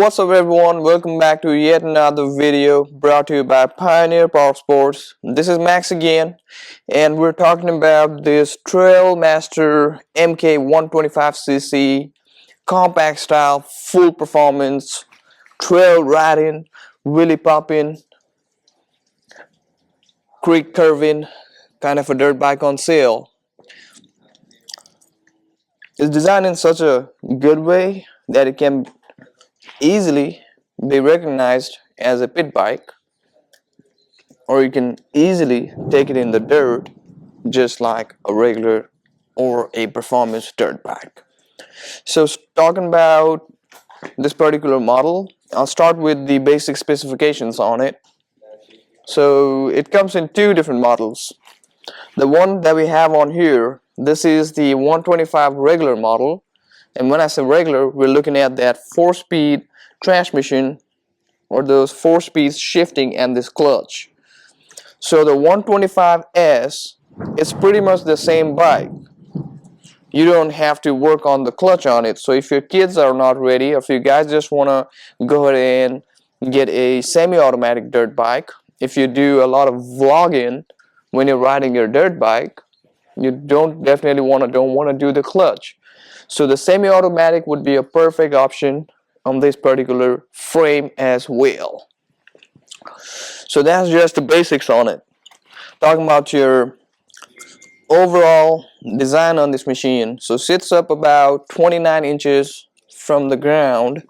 What's up everyone, welcome back to yet another video brought to you by Pioneer Powersports. This is Max again, and we're talking about this Trailmaster MK-125cc compact style, full performance, trail riding, really popping, creek curving kind of a dirt bike on sale. It's designed in such a good way that it can easily be recognized as a pit bike, or you can easily take it in the dirt just like a regular or a performance dirt bike. So talking about this particular model, I'll start with the basic specifications on it. So it comes in two different models. The one that we have on here, this is the 125 regular model, and when I say regular, we're looking at that 4-speed transmission, or those 4 speeds shifting, and this clutch. So the 125S is pretty much the same bike. You don't have to work on the clutch on it. So if your kids are not ready, or if you guys just want to go ahead and get a semi-automatic dirt bike, if you do a lot of vlogging when you're riding your dirt bike, you don't want to do the clutch. So the semi-automatic would be a perfect option on this particular frame as well. So that's just the basics on it. Talking about your overall design on this machine, so sits up about 29 inches from the ground.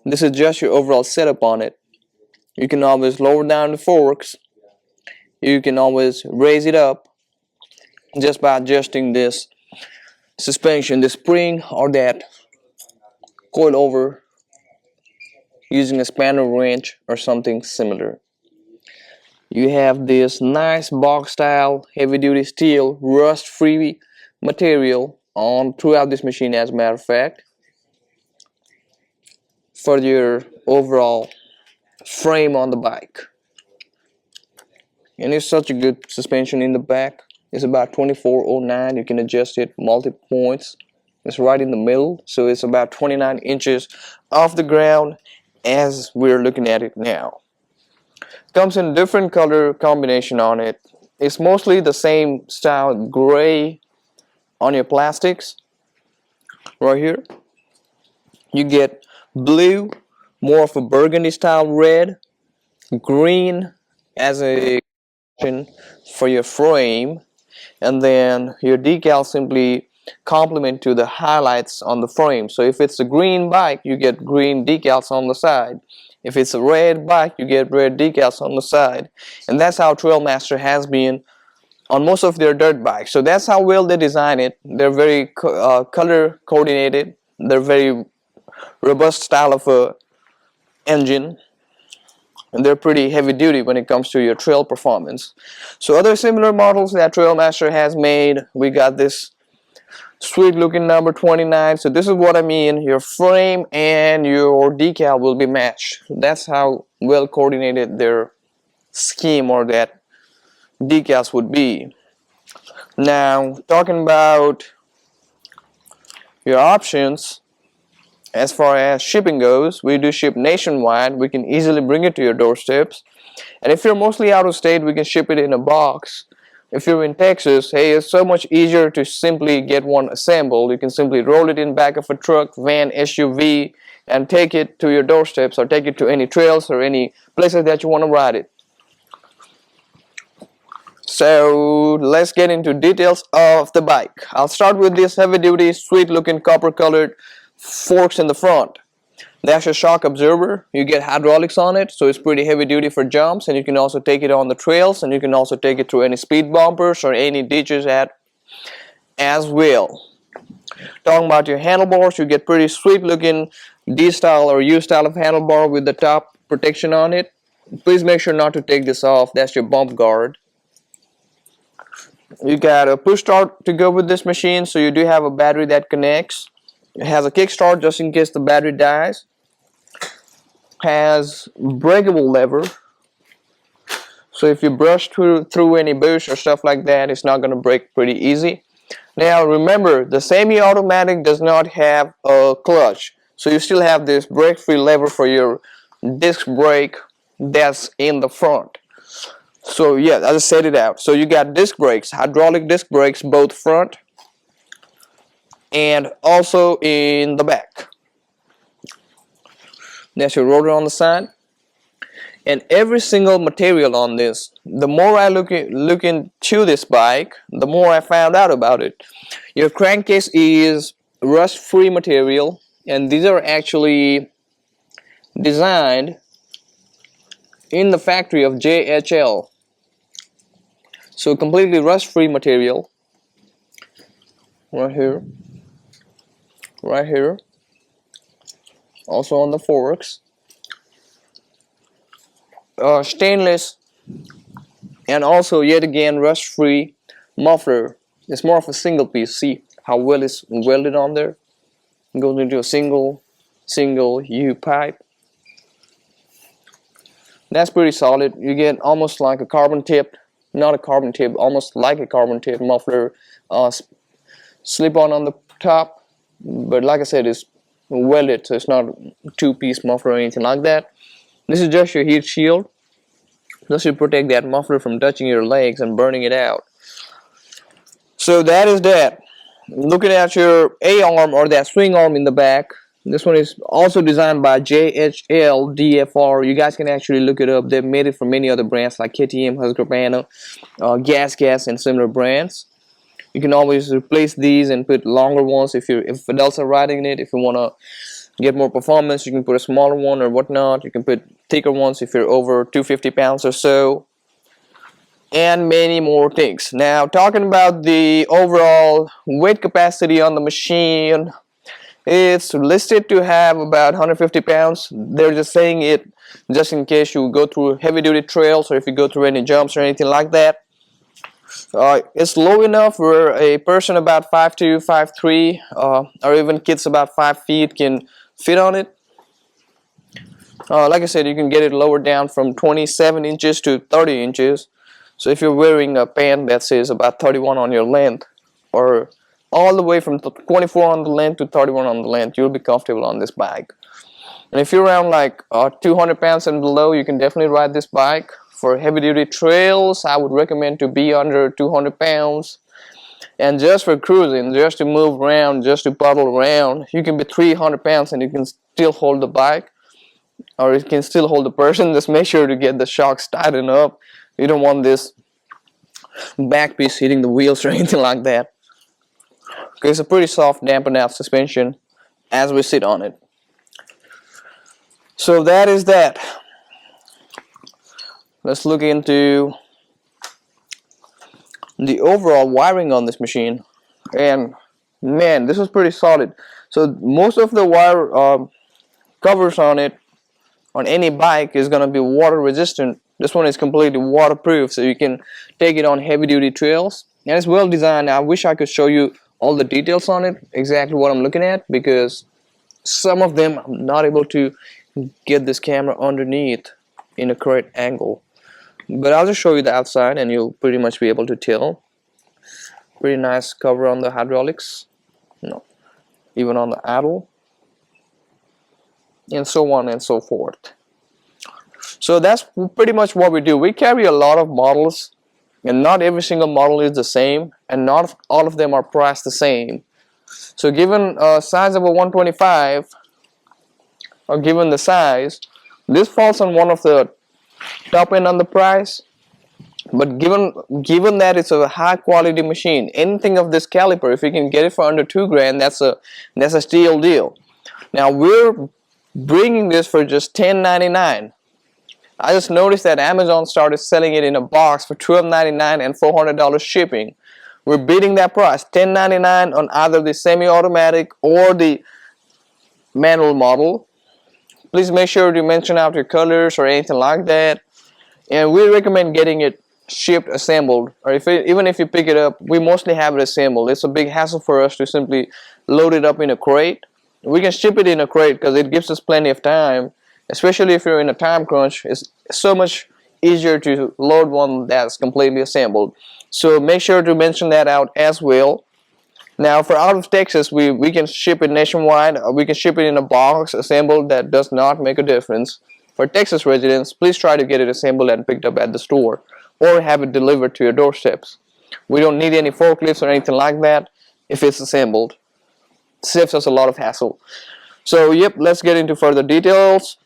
This is just your overall setup on it. You can always lower down the forks, you can always raise it up just by adjusting this suspension, the spring or that coil over, using a spanner wrench or something similar. You have this nice box style heavy duty steel rust free material on throughout this machine, as a matter of fact, for your overall frame on the bike. And it's such a good suspension in the back. It's about 2409. You can adjust it multiple points. It's right in the middle, so it's about 29 inches off the ground as we're looking at it now. Comes in different color combination on it. It's mostly the same style gray on your plastics right here. You get blue, more of a burgundy style red, green as a for your frame, and then your decal simply complement to the highlights on the frame. So if it's a green bike, you get green decals on the side. If it's a red bike, you get red decals on the side. And that's how Trailmaster has been on most of their dirt bikes. So that's how well they design it. They're very color coordinated. They're very robust style of a engine, and they're pretty heavy duty when it comes to your trail performance. So other similar models that Trailmaster has made, we got this sweet looking number 29. So this is what I mean, your frame and your decal will be matched. That's how well coordinated their scheme or that decals would be. Now talking about your options, as far as shipping goes, we do ship nationwide. We can easily bring it to your doorsteps. And if you're mostly out of state, we can ship it in a box. If you're in Texas, hey, it's so much easier to simply get one assembled. You can simply roll it in back of a truck, van, SUV, and take it to your doorsteps, or take it to any trails or any places that you want to ride it. So let's get into details of the bike. I'll start with this heavy duty, sweet looking copper colored forks in the front. That's your shock absorber. You get hydraulics on it, so it's pretty heavy duty for jumps, and you can also take it on the trails, and you can also take it through any speed bumpers or any ditches as well. Talking about your handlebars, you get pretty sweet looking D style or U style of handlebar with the top protection on it. Please make sure not to take this off. That's your bump guard. You got a push start to go with this machine, so you do have a battery that connects. It has a kickstart just in case the battery dies. Has breakable lever, so if you brush through any bush or stuff like that, it's not going to break pretty easy. Now remember, the semi-automatic does not have a clutch. So you still have this brake free lever for your disc brake that's in the front. So yeah, I just set it out. So you got disc brakes, hydraulic disc brakes, both front and also in the back. That's your rotor on the side. And every single material on this, the more I look into this bike, the more I found out about it. Your crankcase is rust-free material, and these are actually designed in the factory of JHL. So completely rust-free material. Right here. Right here. Also on the forks. Stainless, and also yet again rust-free muffler. It's more of a single piece. See how well it's welded on there? It goes into a single U pipe. That's pretty solid. You get almost like a carbon tipped, not a carbon tip, almost like a carbon tip muffler slip on the top, but like I said, it's welded, so it's not a two-piece muffler or anything like that. This is just your heat shield. This should protect that muffler from touching your legs and burning it out. So that is that. Looking at your A-arm or that swing arm in the back, this one is also designed by JHL DFR. You guys can actually look it up. They've made it for many other brands like KTM, Husqvarna, Gas, and similar brands. You can always replace these and put longer ones if adults are riding it. If you want to get more performance, you can put a smaller one or whatnot. You can put thicker ones if you're over 250 pounds or so, and many more things. Now, talking about the overall weight capacity on the machine, it's listed to have about 150 pounds. They're just saying it just in case you go through heavy duty trails or if you go through any jumps or anything like that. It's low enough where a person about 5'2", 5'3", or even kids about 5 feet can fit on it. Like I said, you can get it lowered down from 27 inches to 30 inches. So if you're wearing a pant that says about 31 on your length, or all the way from 24 on the length to 31 on the length, you'll be comfortable on this bike. And if you're around like 200 pounds and below, you can definitely ride this bike. For heavy duty trails, I would recommend to be under 200 pounds. And just for cruising, just to move around, just to paddle around, you can be 300 pounds and you can still hold the bike, or it can still hold the person. Just make sure to get the shocks tightened up. You don't want this back piece hitting the wheels or anything like that. Okay, it's a pretty soft dampened out suspension as we sit on it. So that is that. Let's look into the overall wiring on this machine. And man, this is pretty solid. So most of the wire covers on it, on any bike, is going to be water resistant. This one is completely waterproof, so you can take it on heavy duty trails, and it's well designed. I wish I could show you all the details on it, exactly what I'm looking at, because some of them I'm not able to get this camera underneath in a correct angle. But I'll just show you the outside and you'll pretty much be able to tell. Pretty nice cover on the hydraulics, even on the idle, and so on and so forth. So that's pretty much what we do. We carry a lot of models, and not every single model is the same, and not all of them are priced the same. So given size of a 125, or given the size, this falls on one of the top end on the price. But given that it's a high quality machine, anything of this caliber, if you can get it for under $2 grand, that's a steal deal. Now we're bringing this for just $10.99. I just noticed that Amazon started selling it in a box for $12.99 and $400 shipping. We're beating that price, $10.99 on either the semi-automatic or the manual model. Please make sure to mention out your colors or anything like that. And we recommend getting it shipped assembled, or even if you pick it up, we mostly have it assembled. It's a big hassle for us to simply load it up in a crate. We can ship it in a crate because it gives us plenty of time, especially if you're in a time crunch. It's so much easier to load one that's completely assembled. So make sure to mention that out as well. Now for out of Texas, we can ship it nationwide, or we can ship it in a box assembled. That does not make a difference. For Texas residents, please try to get it assembled and picked up at the store, or have it delivered to your doorsteps. We don't need any forklifts or anything like that if it's assembled. It saves us a lot of hassle. So yep, let's get into further details.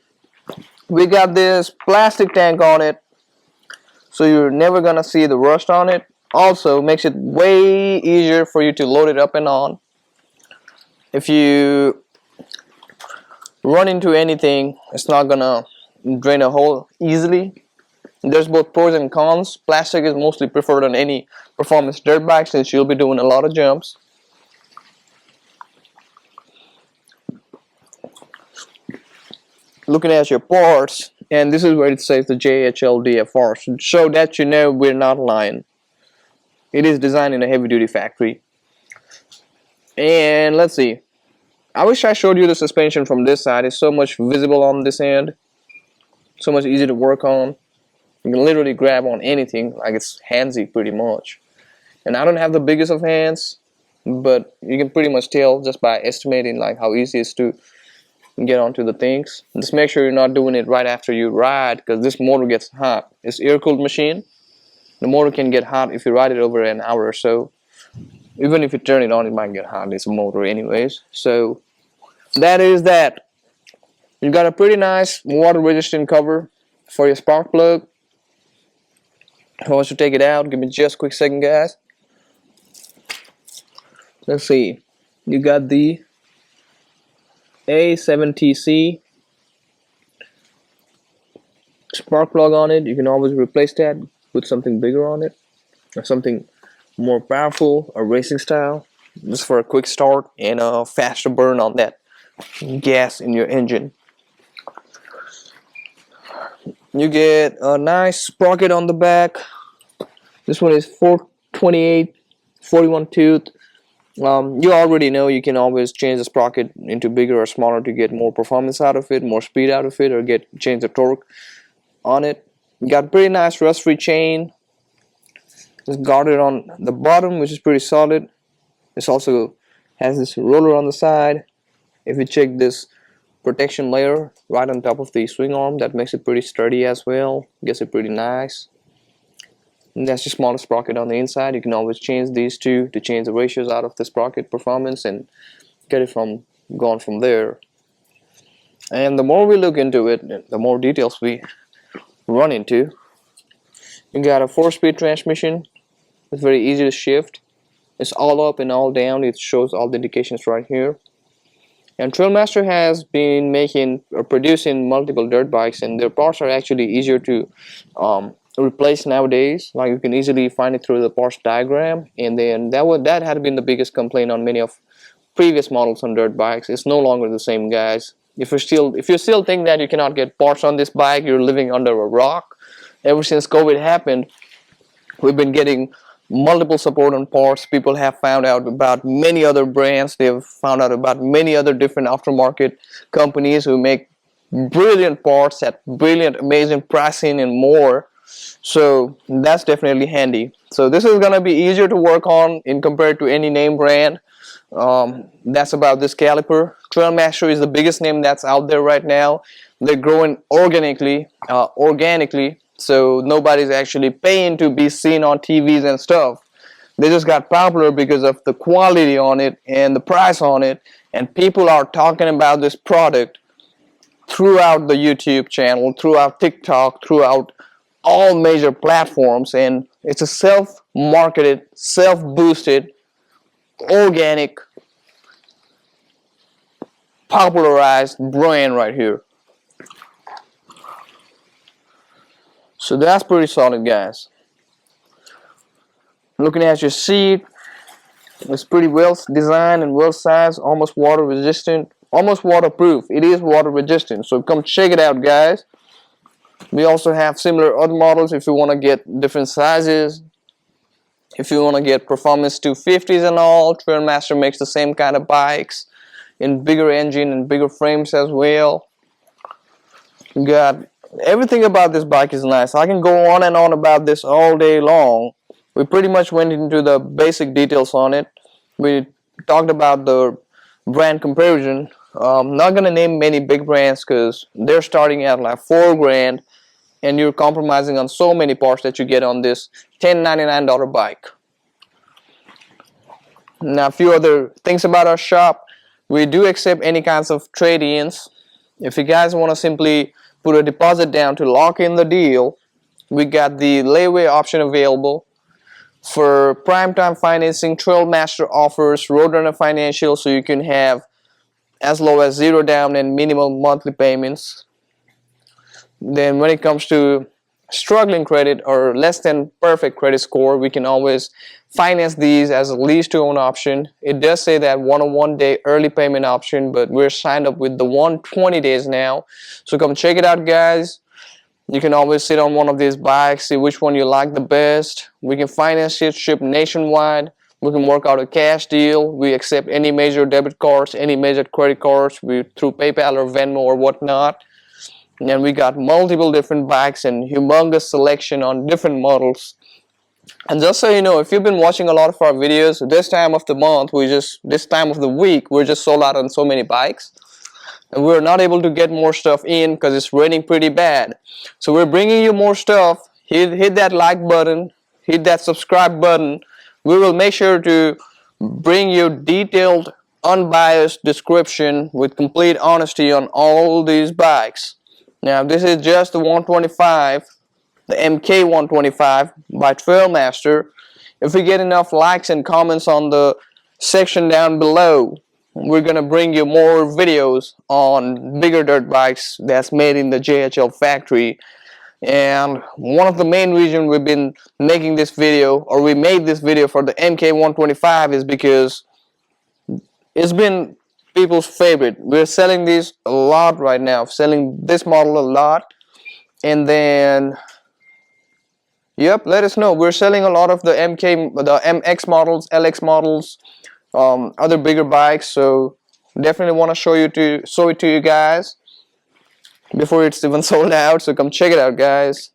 We got this plastic tank on it, so you're never gonna see the rust on it. Also makes it way easier for you to load it up and on. If you run into anything, it's not gonna drain a hole easily. There's both pros and cons. Plastic is mostly preferred on any performance dirt bike since you'll be doing a lot of jumps. Looking at your parts, and this is where it says the JHL DFR, so that you know we're not lying. It is designed in a heavy duty factory. And let's see, I wish I showed you the suspension from this side. It's so much visible on this end, so much easy to work on. You can literally grab on anything, like it's handsy pretty much. And I don't have the biggest of hands, but you can pretty much tell just by estimating like how easy it is to get onto the things. Just make sure you're not doing it right after you ride, because this motor gets hot. It's air-cooled machine. The motor can get hot if you ride it over an hour or so. Even if you turn it on, it might get hot. It's a motor anyways. So that is that. You got a pretty nice water-resistant cover for your spark plug. I want you to take it out. Give me just a quick second, guys. Let's see. You got the A7TC spark plug on it. You can always replace that with something bigger on it, or something more powerful, or racing style, just for a quick start and a faster burn on that gas in your engine. You get a nice sprocket on the back. This one is 428 41 tooth. You already know you can always change the sprocket into bigger or smaller to get more performance out of it, more speed out of it, or change the torque on it. You got pretty nice rust-free chain. It's guarded on the bottom, which is pretty solid. This also has this roller on the side. If you check this protection layer right on top of the swing arm, that makes it pretty sturdy as well. Gets it pretty nice. And that's the smallest sprocket on the inside. You can always change these two to change the ratios out of the sprocket performance and get it going from there. And the more we look into it, the more details we run into. You got a 4-speed transmission. It's very easy to shift. It's all up and all down. It shows all the indications right here. And Trailmaster has been making or producing multiple dirt bikes, and their parts are actually easier to replace nowadays. Like you can easily find it through the parts diagram, and then that had been the biggest complaint on many of previous models on dirt bikes. It's no longer the same, guys. If you still think that you cannot get parts on this bike, you're living under a rock. Ever since COVID happened, we've been getting multiple support on parts. People have found out about many other brands. They've found out about many other different aftermarket companies who make brilliant parts at brilliant, amazing pricing and more. So that's definitely handy. So this is gonna be easier to work on in compared to any name brand. That's about this caliper. Trailmaster is the biggest name that's out there right now. They're growing organically, so nobody's actually paying to be seen on TVs and stuff. They just got popular because of the quality on it and the price on it, and people are talking about this product throughout the YouTube channel, throughout TikTok, throughout all major platforms, and it's a self-marketed, self-boosted, organic, popularized brand right here. So that's pretty solid, guys. Looking at your seat, it's pretty well designed and well sized, almost water resistant, almost waterproof. It is water resistant, so come check it out, guys. We also have similar other models if you want to get different sizes. If you want to get performance 250s and all, Trailmaster makes the same kind of bikes in bigger engine and bigger frames as well. You got everything about this bike is nice. I can go on and on about this all day long. We pretty much went into the basic details on it. We talked about the brand comparison. Not gonna name many big brands because they're starting at like $4 grand, and you're compromising on so many parts that you get on this $1099 bike. Now, a few other things about our shop. We do accept any kinds of trade-ins. If you guys want to simply put a deposit down to lock in the deal, we got the layaway option available. For prime time financing, Trailmaster offers Roadrunner Financial, so you can have as low as 0 down and minimal monthly payments. Then when it comes to struggling credit or less than perfect credit score, we can always finance these as a lease to own option. It does say that 101 day early payment option, but we're signed up with the 120 days now. So come check it out, guys. You can always sit on one of these bikes, see which one you like the best. We can finance it, ship nationwide. We can work out a cash deal. We accept any major debit cards, any major credit cards, through PayPal or Venmo or whatnot. And we got multiple different bikes and humongous selection on different models. And just so you know, if you've been watching a lot of our videos, this time of the month, this time of the week, we're just sold out on so many bikes. And we're not able to get more stuff in because it's raining pretty bad. So we're bringing you more stuff. Hit that like button, hit that subscribe button. We will make sure to bring you detailed, unbiased description with complete honesty on all these bikes. Now, this is just the 125, the MK-125 by Trailmaster. If we get enough likes and comments on the section down below, we're gonna bring you more videos on bigger dirt bikes that's made in the JHL factory. And one of the main reasons we've been making this video, or we made this video for the MK-125, is because it's been people's favorite. We're selling these a lot right now, selling this model a lot. And then, yep, let us know. We're selling a lot of the MX models, LX models, other bigger bikes. So definitely want to show it to you guys before it's even sold out. So come check it out, guys.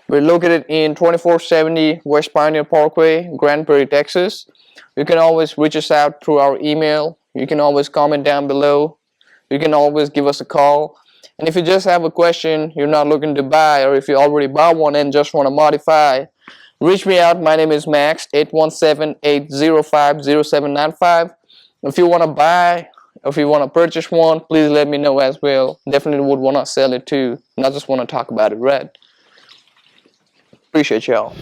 We're located in 2470 West Pioneer Parkway, Grand Prairie, Texas. You can always reach us out through our email. You can always comment down below. You can always give us a call. And if you just have a question you're not looking to buy, or if you already bought one and just want to modify, reach me out. My name is Max, 817-805-0795. If you want to buy, if you want to purchase one, please let me know as well. Definitely would want to sell it too, not just want to talk about it, right? Appreciate y'all.